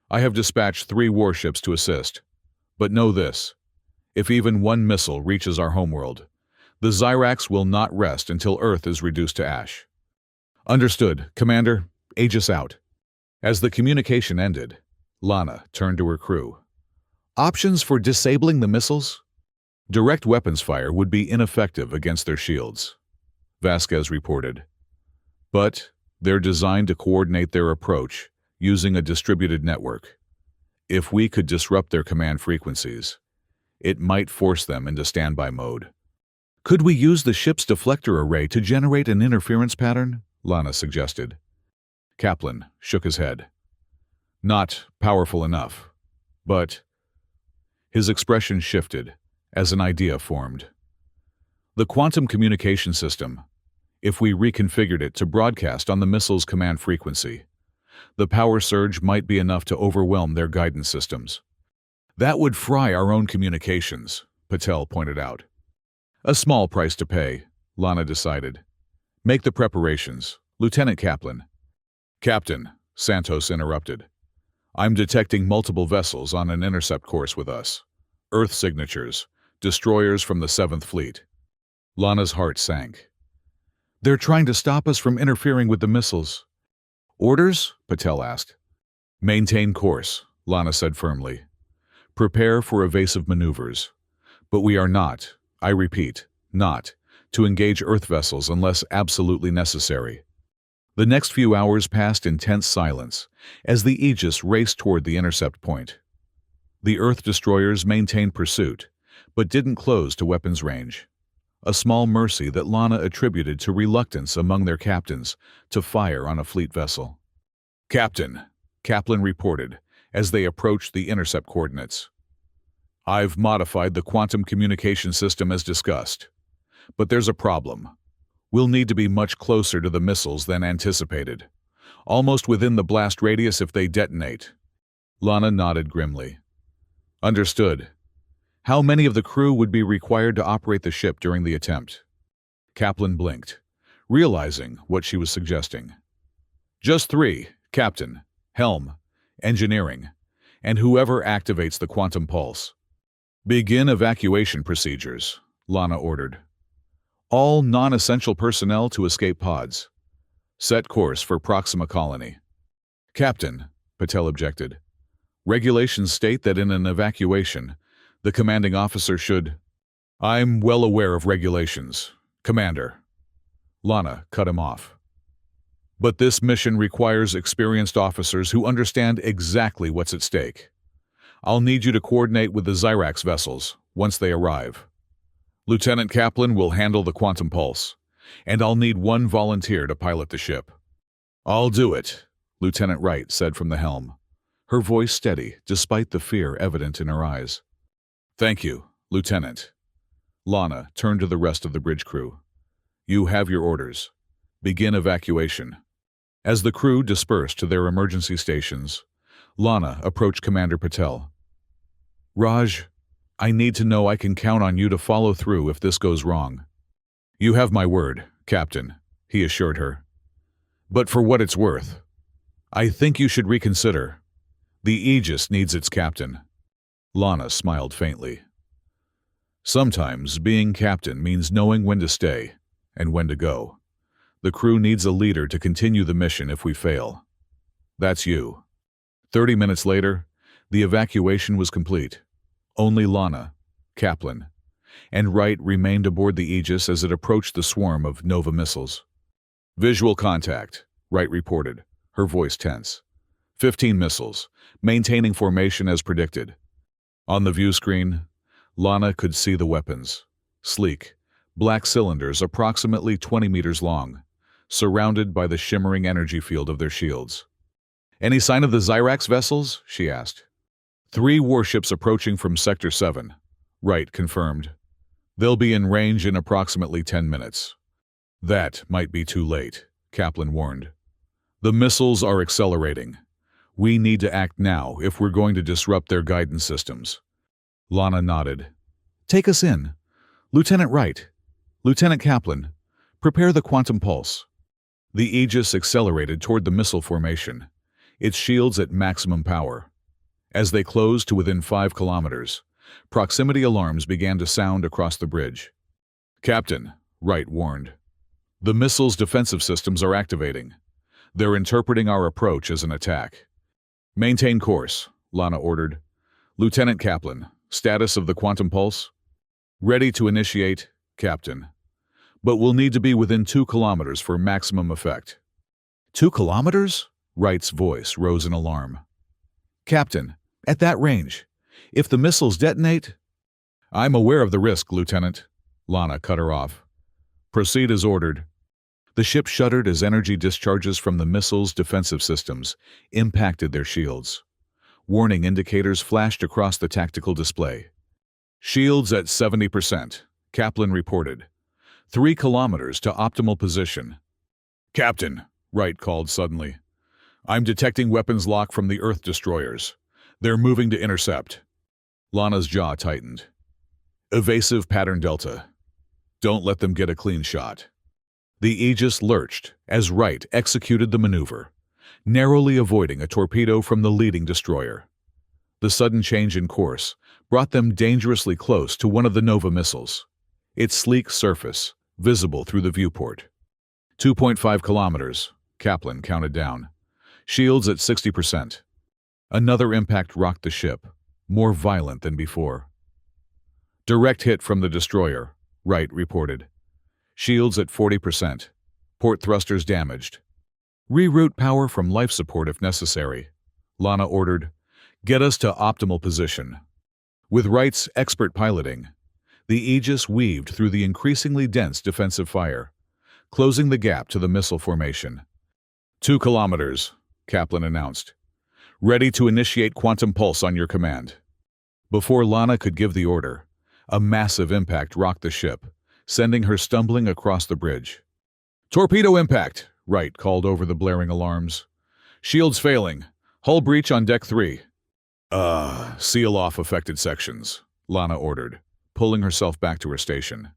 I have dispatched 3 warships to assist. But know this, if even one missile reaches our homeworld, the Zirax will not rest until Earth is reduced to ash." "Understood, Commander. Aegis out." As the communication ended, Lana turned to her crew. "Options for disabling the missiles?" "Direct weapons fire would be ineffective against their shields," Vasquez reported. "But they're designed to coordinate their approach using a distributed network. If we could disrupt their command frequencies, it might force them into standby mode." Could we use the ship's deflector array to generate an interference pattern? Lana suggested. Kaplan shook his head. Not powerful enough, but... His expression shifted as an idea formed. The quantum communication system, if we reconfigured it to broadcast on the missile's command frequency, the power surge might be enough to overwhelm their guidance systems. That would fry our own communications, Patel pointed out. A small price to pay, Lana decided. Make the preparations, Lieutenant Kaplan. Captain, Santos interrupted. I'm detecting multiple vessels on an intercept course with us. Earth signatures, destroyers from the 7th Fleet. Lana's heart sank. They're trying to stop us from interfering with the missiles. Orders? Patel asked. Maintain course, Lana said firmly. Prepare for evasive maneuvers. But we are not, I repeat, not, to engage Earth vessels unless absolutely necessary. The next few hours passed in tense silence as the Aegis raced toward the intercept point. The Earth destroyers maintained pursuit, but didn't close to weapons range. A small mercy that Lana attributed to reluctance among their captains to fire on a fleet vessel. Captain, Kaplan reported as they approached the intercept coordinates. I've modified the quantum communication system as discussed. But there's a problem. We'll need to be much closer to the missiles than anticipated. Almost within the blast radius if they detonate. Lana nodded grimly. Understood. How many of the crew would be required to operate the ship during the attempt? Kaplan blinked, realizing what she was suggesting. Just 3, Captain, Helm, Engineering, and whoever activates the quantum pulse. Begin evacuation procedures, Lana ordered. All non-essential personnel to escape pods. Set course for Proxima Colony. Captain, Patel objected. Regulations state that in an evacuation, the commanding officer should... I'm well aware of regulations, Commander. Lana cut him off. But this mission requires experienced officers who understand exactly what's at stake. I'll need you to coordinate with the Xyrax vessels once they arrive. Lieutenant Kaplan will handle the quantum pulse, and I'll need 1 volunteer to pilot the ship. I'll do it, Lieutenant Wright said from the helm, her voice steady despite the fear evident in her eyes. Thank you, Lieutenant. Lana turned to the rest of the bridge crew. You have your orders. Begin evacuation. As the crew dispersed to their emergency stations, Lana approached Commander Patel. Raj, I need to know I can count on you to follow through if this goes wrong. You have my word, Captain, he assured her. But for what it's worth, I think you should reconsider. The Aegis needs its captain. Lana smiled faintly. Sometimes being captain means knowing when to stay and when to go. The crew needs a leader to continue the mission if we fail. That's you. 30 minutes later, the evacuation was complete. Only Lana, Kaplan, and Wright remained aboard the Aegis as it approached the swarm of Nova missiles. Visual contact, Wright reported, her voice tense. 15 missiles, maintaining formation as predicted. On the view screen, Lana could see the weapons. Sleek, black cylinders approximately 20 meters long, surrounded by the shimmering energy field of their shields. Any sign of the Xyrax vessels? She asked. 3 warships approaching from Sector 7, Wright confirmed. They'll be in range in approximately 10 minutes. That might be too late, Kaplan warned. The missiles are accelerating. We need to act now if we're going to disrupt their guidance systems. Lana nodded. Take us in. Lieutenant Wright, Lieutenant Kaplan, prepare the quantum pulse. The Aegis accelerated toward the missile formation, its shields at maximum power. As they closed to within 5 kilometers, proximity alarms began to sound across the bridge. Captain, Wright warned. The missile's defensive systems are activating. They're interpreting our approach as an attack. Maintain course, Lana ordered. Lieutenant Kaplan, status of the quantum pulse? Ready to initiate, Captain. But we'll need to be within 2 kilometers for maximum effect. 2 kilometers? Wright's voice rose in alarm. Captain, at that range, if the missiles detonate... I'm aware of the risk, Lieutenant. Lana cut her off. Proceed as ordered. The ship shuddered as energy discharges from the missile's defensive systems impacted their shields. Warning indicators flashed across the tactical display. Shields at 70%, Kaplan reported. 3 kilometers to optimal position. Captain, Wright called suddenly. I'm detecting weapons lock from the Earth destroyers. They're moving to intercept. Lana's jaw tightened. Evasive pattern delta. Don't let them get a clean shot. The Aegis lurched as Wright executed the maneuver, narrowly avoiding a torpedo from the leading destroyer. The sudden change in course brought them dangerously close to one of the Nova missiles, its sleek surface visible through the viewport. 2.5 kilometers, Kaplan counted down. Shields at 60%. Another impact rocked the ship, more violent than before. Direct hit from the destroyer, Wright reported. Shields at 40%. Port thrusters damaged. Reroute power from life support if necessary, Lana ordered. Get us to optimal position. With Wright's expert piloting, the Aegis weaved through the increasingly dense defensive fire, closing the gap to the missile formation. 2 kilometers, Kaplan announced. Ready to initiate quantum pulse on your command. Before Lana could give the order, a massive impact rocked the ship, sending her stumbling across the bridge. Torpedo impact, Wright called over the blaring alarms. Shields failing. Hull breach on deck 3. Seal off affected sections, Lana ordered, pulling herself back to her station.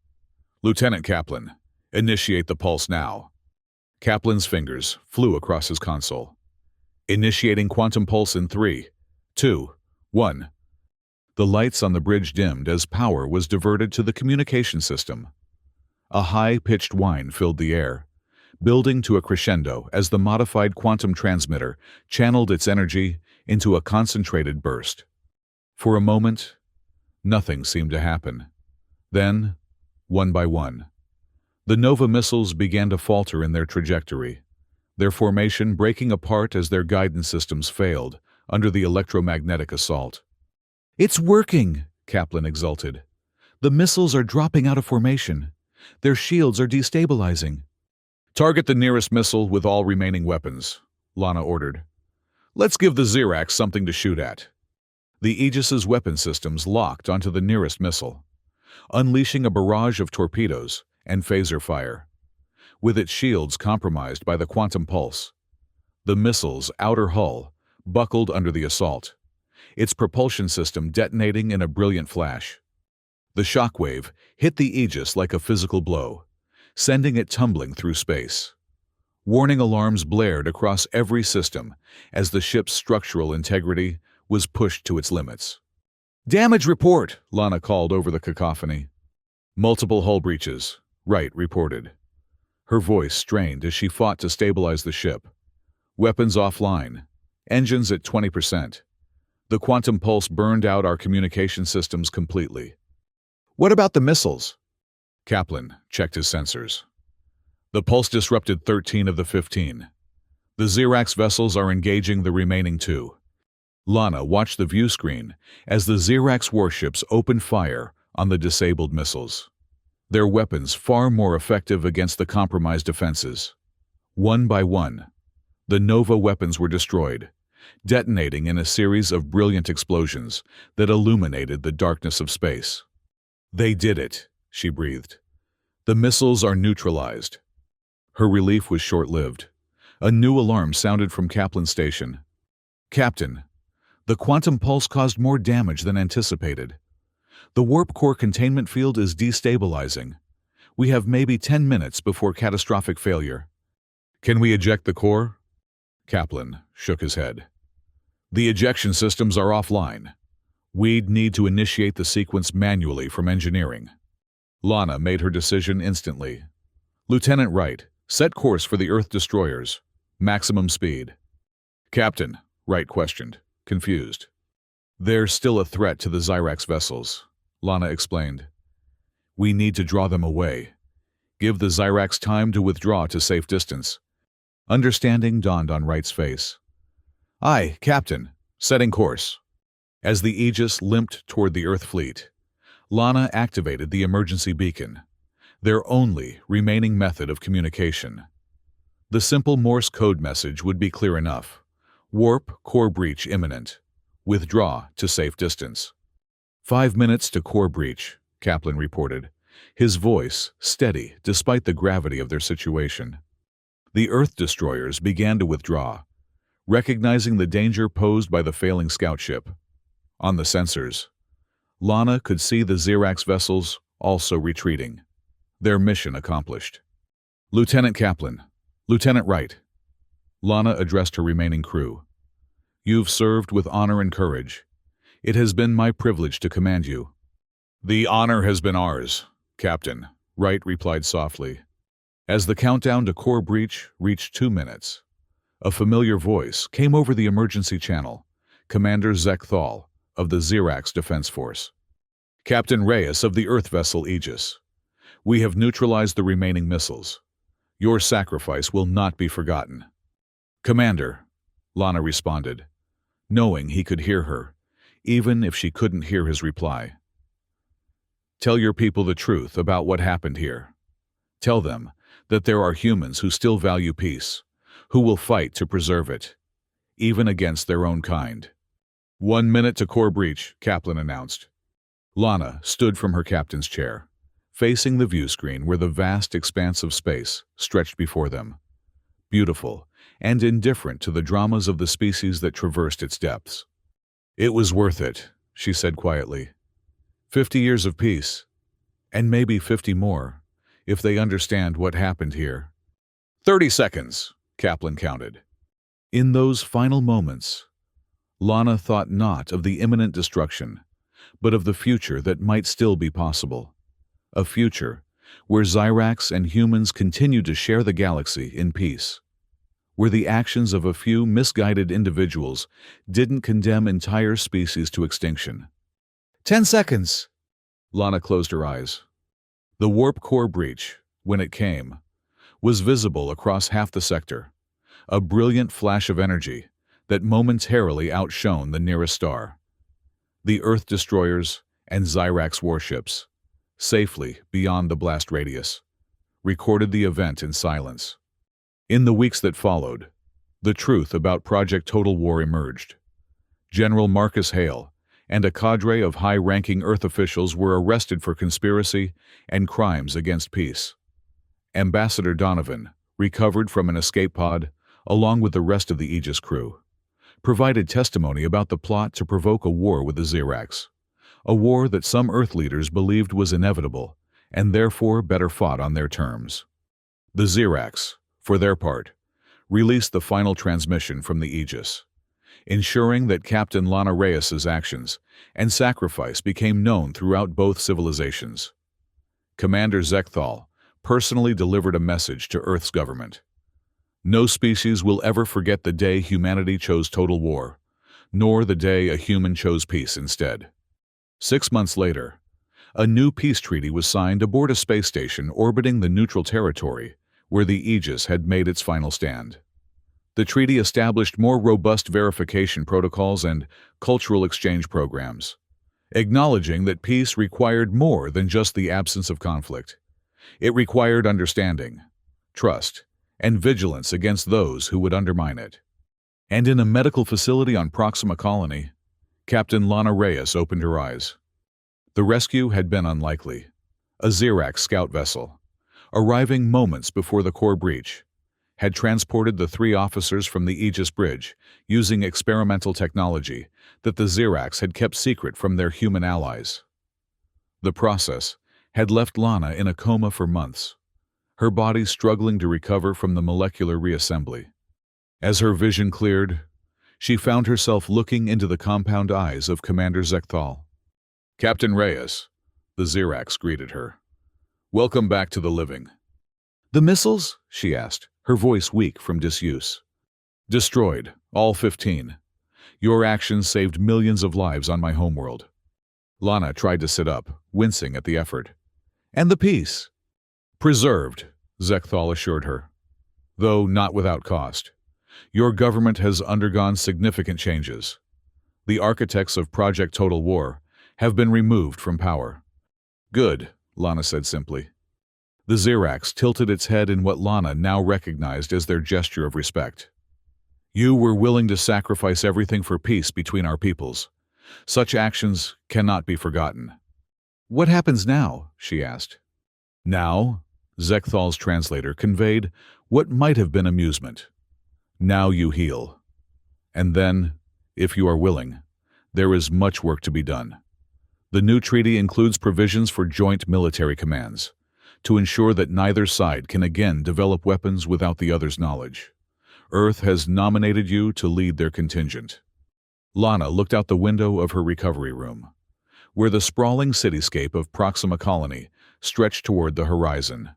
Lieutenant Kaplan, initiate the pulse now. Kaplan's fingers flew across his console. Initiating quantum pulse in 3, 2, 1. The lights on the bridge dimmed as power was diverted to the communication system. A high-pitched whine filled the air, building to a crescendo as the modified quantum transmitter channeled its energy into a concentrated burst. For a moment, nothing seemed to happen. Then, one by one, the Nova missiles began to falter in their trajectory, their formation breaking apart as their guidance systems failed under the electromagnetic assault. It's working, Kaplan exulted. The missiles are dropping out of formation. Their shields are destabilizing. Target the nearest missile with all remaining weapons, Lana ordered. Let's give the Xerax something to shoot at. The Aegis's weapon systems locked onto the nearest missile, unleashing a barrage of torpedoes and phaser fire. With its shields compromised by the quantum pulse, the missile's outer hull buckled under the assault, its propulsion system detonating in a brilliant flash. The shockwave hit the Aegis like a physical blow, sending it tumbling through space. Warning alarms blared across every system as the ship's structural integrity was pushed to its limits. Damage report, Lana called over the cacophony. Multiple hull breaches, Wright reported. Her voice strained as she fought to stabilize the ship. Weapons offline, engines at 20%. The quantum pulse burned out our communication systems completely. What about the missiles? Kaplan checked his sensors. The pulse disrupted 13 of the 15. The Xerax vessels are engaging the remaining 2. Lana watched the view screen as the Xerax warships opened fire on the disabled missiles. Their weapons far more effective against the compromised defenses. One by one, the Nova weapons were destroyed, detonating in a series of brilliant explosions that illuminated the darkness of space. They did it, she breathed. The missiles are neutralized. Her relief was short-lived. A new alarm sounded from Kaplan's station. Captain, the quantum pulse caused more damage than anticipated. The warp core containment field is destabilizing. We have maybe 10 minutes before catastrophic failure. Can we eject the core? Kaplan shook his head. The ejection systems are offline. We'd need to initiate the sequence manually from engineering. Lana made her decision instantly. Lieutenant Wright, set course for the Earth destroyers. Maximum speed. Captain, Wright questioned, confused. There's still a threat to the Xerax vessels, Lana explained. We need to draw them away. Give the Xerax time to withdraw to safe distance. Understanding dawned on Wright's face. Aye, Captain, setting course. As the Aegis limped toward the Earth fleet, Lana activated the emergency beacon, their only remaining method of communication. The simple Morse code message would be clear enough. Warp core breach imminent. Withdraw to safe distance. 5 minutes to core breach, Kaplan reported, his voice steady despite the gravity of their situation. The Earth destroyers began to withdraw, recognizing the danger posed by the failing scout ship. On the sensors, Lana could see the Xerax vessels also retreating. Their mission accomplished. Lieutenant Kaplan, Lieutenant Wright. Lana addressed her remaining crew. You've served with honor and courage. It has been my privilege to command you. The honor has been ours, Captain, Wright replied softly. As the countdown to core breach reached 2 minutes, a familiar voice came over the emergency channel, Commander Zek Thal of the Xerax Defense Force. Captain Reyes of the Earth vessel Aegis. We have neutralized the remaining missiles. Your sacrifice will not be forgotten. Commander, Lana responded, knowing he could hear her, even if she couldn't hear his reply. Tell your people the truth about what happened here. Tell them that there are humans who still value peace, who will fight to preserve it, even against their own kind. 1 minute to core breach, Kaplan announced. Lana stood from her captain's chair, facing the view screen where the vast expanse of space stretched before them, beautiful and indifferent to the dramas of the species that traversed its depths. It was worth it, she said quietly. 50 years of peace, and maybe 50 more, if they understand what happened here. 30 seconds, Kaplan counted. In those final moments, Lana thought not of the imminent destruction, but of the future that might still be possible. A future where Xerax and humans continued to share the galaxy in peace, where the actions of a few misguided individuals didn't condemn entire species to extinction. 10 seconds! Lana closed her eyes. The warp core breach, when it came, was visible across half the sector, a brilliant flash of energy that momentarily outshone the nearest star. The Earth destroyers and Xerax warships, safely beyond the blast radius, recorded the event in silence. In the weeks that followed, the truth about Project Total War emerged. General Marcus Hale and a cadre of high-ranking Earth officials were arrested for conspiracy and crimes against peace. Ambassador Donovan, recovered from an escape pod, along with the rest of the Aegis crew, provided testimony about the plot to provoke a war with the Xerax, a war that some Earth leaders believed was inevitable and therefore better fought on their terms. The Xerax, for their part, released the final transmission from the Aegis, ensuring that Captain Lana Reyes's actions and sacrifice became known throughout both civilizations. Commander Zek Thal personally delivered a message to Earth's government. No species will ever forget the day humanity chose total war, nor the day a human chose peace instead. 6 months later, a new peace treaty was signed aboard a space station orbiting the neutral territory where the Aegis had made its final stand. The treaty established more robust verification protocols and cultural exchange programs, acknowledging that peace required more than just the absence of conflict. It required understanding, trust, and vigilance against those who would undermine it. And in a medical facility on Proxima Colony, Captain Lana Reyes opened her eyes. The rescue had been unlikely. A Xerax scout vessel, arriving moments before the core breach, had transported the 3 officers from the Aegis Bridge using experimental technology that the Xerax had kept secret from their human allies. The process had left Lana in a coma for months, her body struggling to recover from the molecular reassembly. As her vision cleared, she found herself looking into the compound eyes of Commander Zek Thal. Captain Reyes, the Xerax greeted her. Welcome back to the living. The missiles? She asked, her voice weak from disuse. Destroyed, all 15. Your actions saved millions of lives on my homeworld. Lana tried to sit up, wincing at the effort. And the peace? Preserved, Zek Thal assured her, though not without cost. Your government has undergone significant changes. The architects of Project Total War have been removed from power, Good, Lana said simply. The Xerax tilted its head in what Lana now recognized as their gesture of respect. You were willing to sacrifice everything for peace between our peoples. Such actions cannot be forgotten. What happens now? She asked. Now, Zekthal's translator conveyed what might have been amusement. Now you heal. And then, if you are willing, there is much work to be done. The new treaty includes provisions for joint military commands, to ensure that neither side can again develop weapons without the other's knowledge. Earth has nominated you to lead their contingent. Lana looked out the window of her recovery room, where the sprawling cityscape of Proxima Colony stretched toward the horizon.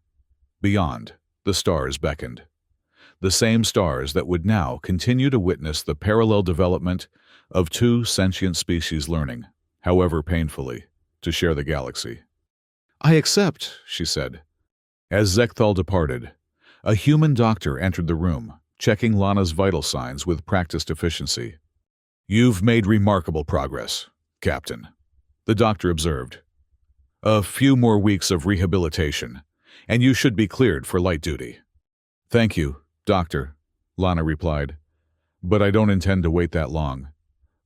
Beyond, the stars beckoned. The same stars that would now continue to witness the parallel development of two sentient species learning, however painfully, to share the galaxy. I accept, she said. As Zekthal departed, a human doctor entered the room, checking Lana's vital signs with practiced efficiency. You've made remarkable progress, Captain, the doctor observed. A few more weeks of rehabilitation, and you should be cleared for light duty. Thank you, Doctor, Lana replied. But I don't intend to wait that long.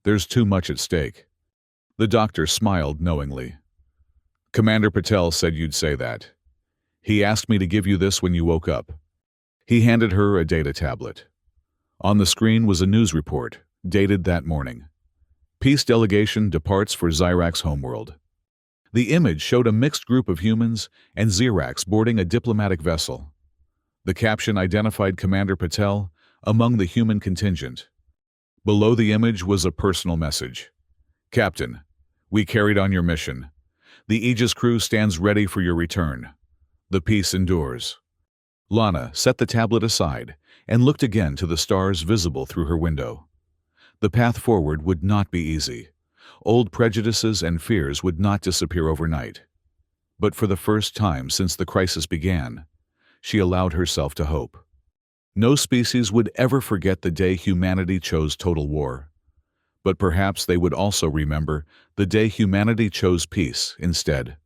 There's too much at stake. The doctor smiled knowingly. Commander Patel said you'd say that. He asked me to give you this when you woke up. He handed her a data tablet. On the screen was a news report, dated that morning. Peace delegation departs for Xyrax homeworld. The image showed a mixed group of humans and Xerax boarding a diplomatic vessel. The caption identified Commander Patel among the human contingent. Below the image was a personal message. Captain, we carried on your mission. The Aegis crew stands ready for your return. The peace endures. Lana set the tablet aside and looked again to the stars visible through her window. The path forward would not be easy. Old prejudices and fears would not disappear overnight. But for the first time since the crisis began, she allowed herself to hope. No species would ever forget the day humanity chose total war. But perhaps they would also remember the day humanity chose peace instead.